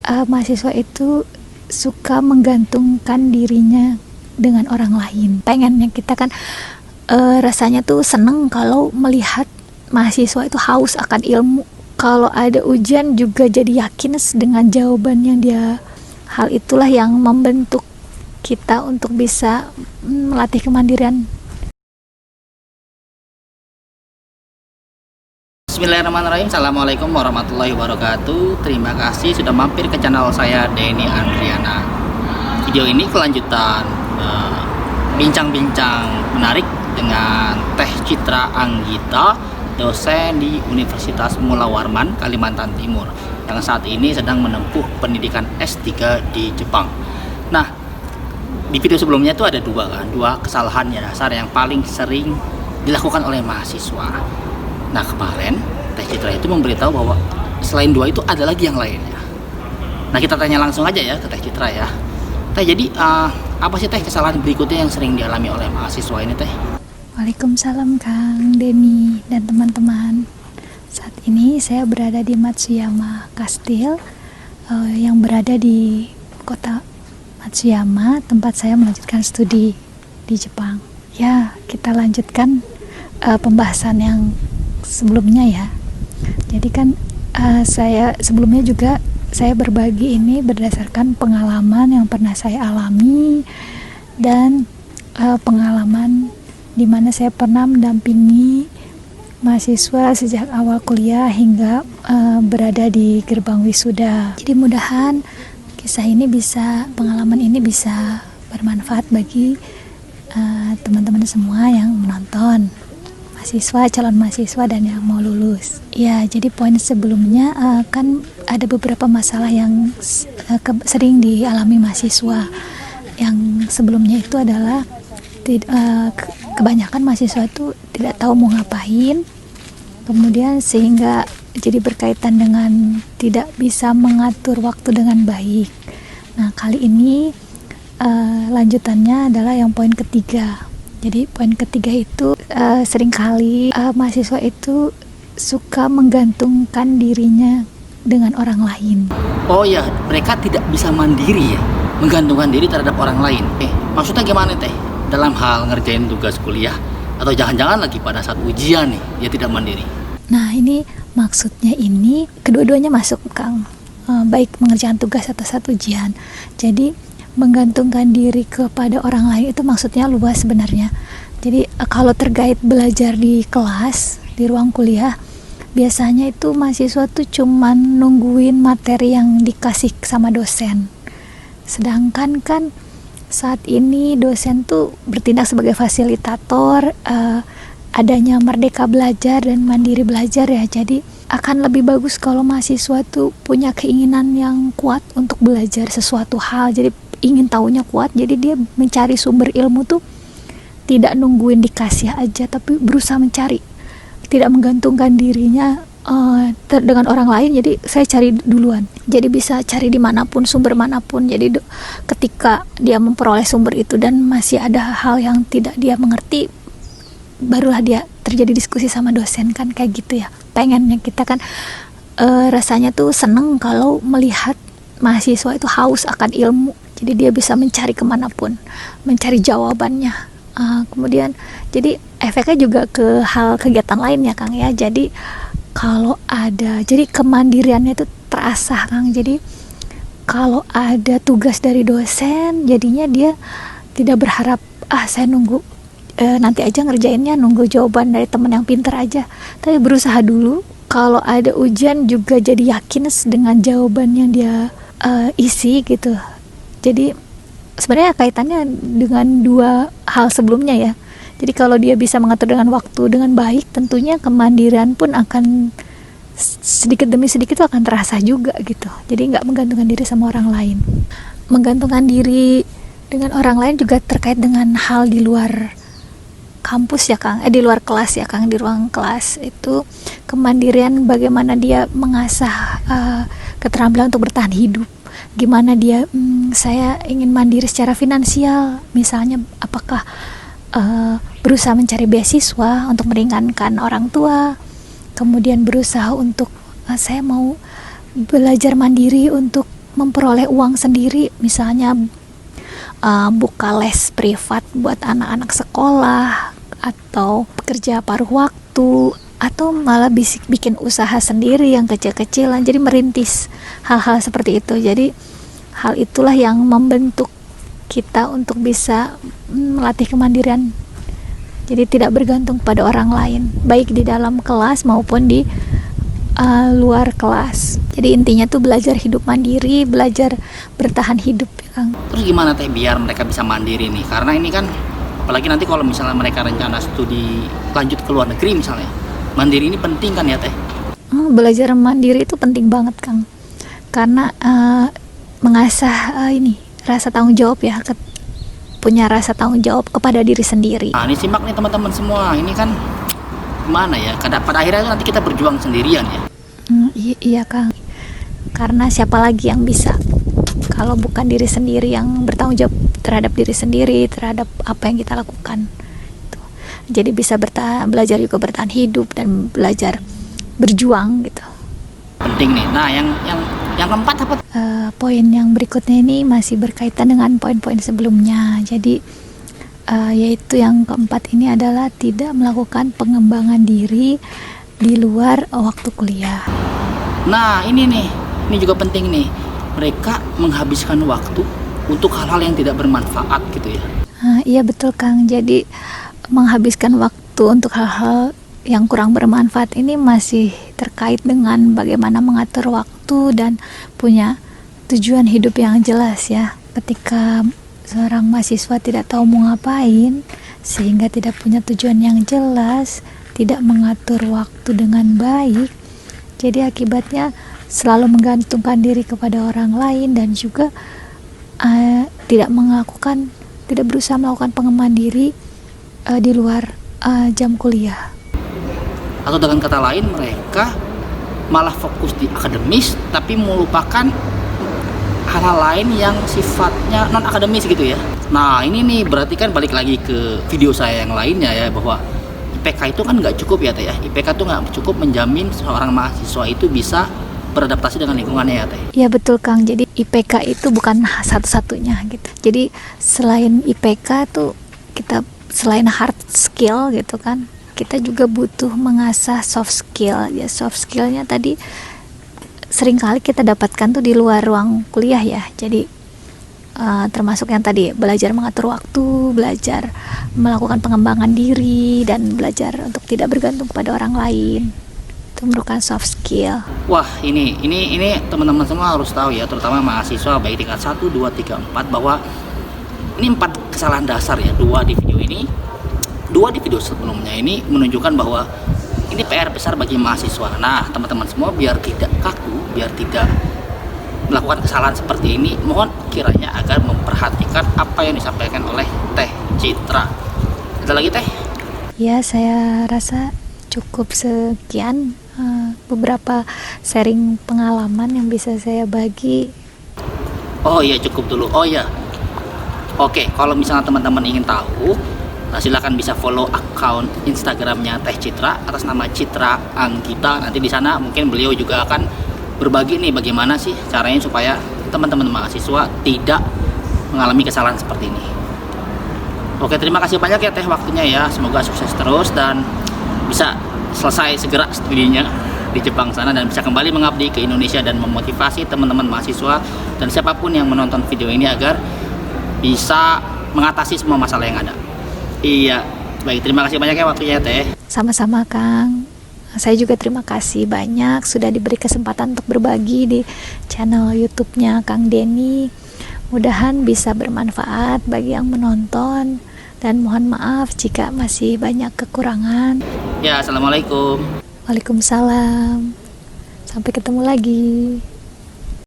mahasiswa itu suka menggantungkan dirinya dengan orang lain. Pengennya kita kan rasanya tuh seneng kalau melihat mahasiswa itu haus akan ilmu. Kalau ada ujian juga jadi yakin dengan jawaban yang dia. Hal itulah yang membentuk kita untuk bisa melatih kemandirian. Bismillahirrahmanirrahim. Assalamualaikum warahmatullahi wabarakatuh. Terima kasih sudah mampir ke channel saya, Denny Andriana. Video ini kelanjutan bincang-bincang menarik dengan Teh Citra Anggita, dosen di Universitas Mula Warman, Kalimantan Timur, yang saat ini sedang menempuh pendidikan S3 di Jepang. Nah, di video sebelumnya itu ada dua kesalahan dasar yang paling sering dilakukan oleh mahasiswa. Nah, kemarin Teh Citra itu memberitahu bahwa selain dua itu ada lagi yang lainnya. Nah, kita tanya langsung aja ya ke Teh Citra ya. Teh, jadi apa sih Teh kesalahan berikutnya yang sering dialami oleh mahasiswa ini Teh? Waalaikumsalam Kang Denny dan teman-teman. Saat ini saya berada di Matsuyama Castle yang berada di kota Matsuyama, tempat saya melanjutkan studi di Jepang. Ya, kita lanjutkan pembahasan yang sebelumnya ya. Jadi kan saya sebelumnya juga saya berbagi ini berdasarkan pengalaman yang pernah saya alami dan pengalaman di mana saya pernah mendampingi mahasiswa sejak awal kuliah hingga berada di gerbang wisuda. Jadi mudahan pengalaman ini bisa bermanfaat bagi teman-teman semua yang menonton, mahasiswa, calon mahasiswa dan yang mau lulus. Ya, jadi poin sebelumnya kan ada beberapa masalah yang sering dialami mahasiswa. Yang sebelumnya itu adalah kebanyakan mahasiswa itu tidak tahu mau ngapain, kemudian sehingga jadi berkaitan dengan tidak bisa mengatur waktu dengan baik. Nah, kali ini lanjutannya adalah yang poin ketiga. Jadi poin ketiga itu seringkali mahasiswa itu suka menggantungkan dirinya dengan orang lain. Oh ya, mereka tidak bisa mandiri ya, menggantungkan diri terhadap orang lain. Maksudnya gimana Teh? Dalam hal ngerjain tugas kuliah atau jangan-jangan lagi pada saat ujian nih dia tidak mandiri? Nah, ini maksudnya ini kedua-duanya masuk Kang, baik mengerjakan tugas atau saat ujian. Jadi menggantungkan diri kepada orang lain itu maksudnya luas sebenarnya. Jadi kalau terkait belajar di kelas, di ruang kuliah, biasanya itu mahasiswa tuh cuman nungguin materi yang dikasih sama dosen. Sedangkan kan saat ini dosen tuh bertindak sebagai fasilitator, adanya merdeka belajar dan mandiri belajar ya. Jadi akan lebih bagus kalau mahasiswa tuh punya keinginan yang kuat untuk belajar sesuatu hal. Jadi ingin tahunya kuat, jadi dia mencari sumber ilmu tuh tidak nungguin dikasih aja, tapi berusaha mencari, tidak menggantungkan dirinya dengan orang lain. Jadi saya cari duluan, jadi bisa cari dimanapun, sumber manapun. Jadi ketika dia memperoleh sumber itu dan masih ada hal yang tidak dia mengerti, barulah dia terjadi diskusi sama dosen, kan kayak gitu ya. Pengennya kita kan rasanya tuh seneng kalau melihat mahasiswa itu haus akan ilmu, jadi dia bisa mencari kemanapun, mencari jawabannya. Kemudian jadi efeknya juga ke hal kegiatan lain ya Kang ya. Jadi kalau ada, jadi kemandiriannya itu terasah Kang. Jadi kalau ada tugas dari dosen, jadinya dia tidak berharap saya nunggu nanti aja ngerjainnya, nunggu jawaban dari teman yang pintar aja, tapi berusaha dulu. Kalau ada ujian juga jadi yakin dengan jawaban yang dia isi gitu. Jadi sebenarnya kaitannya dengan dua hal sebelumnya ya. Jadi kalau dia bisa mengatur dengan waktu dengan baik, tentunya kemandirian pun akan sedikit demi sedikit akan terasa juga gitu. Jadi nggak menggantungkan diri sama orang lain. Menggantungkan diri dengan orang lain juga terkait dengan hal di luar kampus ya Kang, di luar kelas ya Kang, di ruang kelas itu kemandirian, bagaimana dia mengasah keterampilan untuk bertahan hidup, gimana dia saya ingin mandiri secara finansial, misalnya apakah berusaha mencari beasiswa untuk meringankan orang tua, kemudian berusaha untuk saya mau belajar mandiri untuk memperoleh uang sendiri, misalnya buka les privat buat anak-anak sekolah, atau bekerja paruh waktu, atau malah bikin usaha sendiri yang kecil-kecilan. Jadi merintis hal-hal seperti itu. Jadi hal itulah yang membentuk kita untuk bisa melatih kemandirian. Jadi tidak bergantung pada orang lain, baik di dalam kelas maupun di luar kelas. Jadi intinya tuh belajar hidup mandiri, belajar bertahan hidup, ya Kang. Terus gimana Teh biar mereka bisa mandiri nih? Karena ini kan apalagi nanti kalau misalnya mereka rencana studi lanjut ke luar negeri misalnya, mandiri ini penting kan ya Teh? Belajar mandiri itu penting banget Kang, karena mengasah ini rasa tanggung jawab ya, punya rasa tanggung jawab kepada diri sendiri. Nah ini simak nih teman-teman semua, ini kan gimana ya, pada akhirnya nanti kita berjuang sendirian ya. Iya Kang, karena siapa lagi yang bisa kalau bukan diri sendiri yang bertanggung jawab terhadap diri sendiri, terhadap apa yang kita lakukan. Jadi bisa belajar juga bertahan hidup dan belajar berjuang gitu. Penting nih. Nah yang keempat apa? Poin yang berikutnya ini masih berkaitan dengan poin-poin sebelumnya. Jadi yaitu yang keempat ini adalah tidak melakukan pengembangan diri di luar waktu kuliah. Nah ini nih, ini juga penting nih. Mereka menghabiskan waktu untuk hal-hal yang tidak bermanfaat gitu ya. Iya betul Kang. Jadi menghabiskan waktu untuk hal-hal yang kurang bermanfaat ini masih terkait dengan bagaimana mengatur waktu dan punya tujuan hidup yang jelas ya. Ketika seorang mahasiswa tidak tahu mau ngapain, sehingga tidak punya tujuan yang jelas, tidak mengatur waktu dengan baik, jadi akibatnya selalu menggantungkan diri kepada orang lain dan juga tidak berusaha melakukan pengembangan diri di luar jam kuliah. Atau dengan kata lain, mereka malah fokus di akademis tapi melupakan hal-hal lain yang sifatnya non akademis gitu ya. Nah ini nih berarti kan balik lagi ke video saya yang lainnya ya, bahwa IPK itu kan nggak cukup ya Teh ya. IPK itu nggak cukup menjamin seorang mahasiswa itu bisa beradaptasi dengan lingkungannya ya Teh. Iya betul Kang. Jadi IPK itu bukan satu-satunya gitu. Jadi selain IPK tuh kita selain hard skill gitu kan, kita juga butuh mengasah soft skill. Ya soft skillnya tadi seringkali kita dapatkan tuh di luar ruang kuliah ya. Jadi termasuk yang tadi belajar mengatur waktu, belajar melakukan pengembangan diri, dan belajar untuk tidak bergantung pada orang lain. Itu merupakan soft skill. Wah ini teman-teman semua harus tahu ya, terutama mahasiswa baik tingkat 1, 2, 3, 4, bahwa ini 4 kesalahan dasar ya. 2 di video sebelumnya ini menunjukkan bahwa ini PR besar bagi mahasiswa. Nah teman-teman semua biar tidak kaku, biar tidak melakukan kesalahan seperti ini, mohon kiranya agar memperhatikan apa yang disampaikan oleh Teh Citra. Ada lagi Teh? Ya saya rasa cukup sekian beberapa sharing pengalaman yang bisa saya bagi. Oh iya cukup dulu. Oh iya. Oke, kalau misalnya teman-teman ingin tahu, silakan bisa follow akun Instagramnya Teh Citra atas nama Citra Anggita. Nanti di sana mungkin beliau juga akan berbagi nih bagaimana sih caranya supaya teman-teman mahasiswa tidak mengalami kesalahan seperti ini. Oke, terima kasih banyak ya Teh waktunya ya. Semoga sukses terus dan bisa selesai segera studinya di Jepang sana dan bisa kembali mengabdi ke Indonesia dan memotivasi teman-teman mahasiswa dan siapapun yang menonton video ini agar bisa mengatasi semua masalah yang ada. Iya, baik, terima kasih banyak ya waktunya Teh. Sama-sama Kang. Saya juga terima kasih banyak sudah diberi kesempatan untuk berbagi di channel YouTube-nya Kang Denny. Mudahan bisa bermanfaat bagi yang menonton dan mohon maaf jika masih banyak kekurangan. Ya, assalamualaikum. Waalaikumsalam. Sampai ketemu lagi.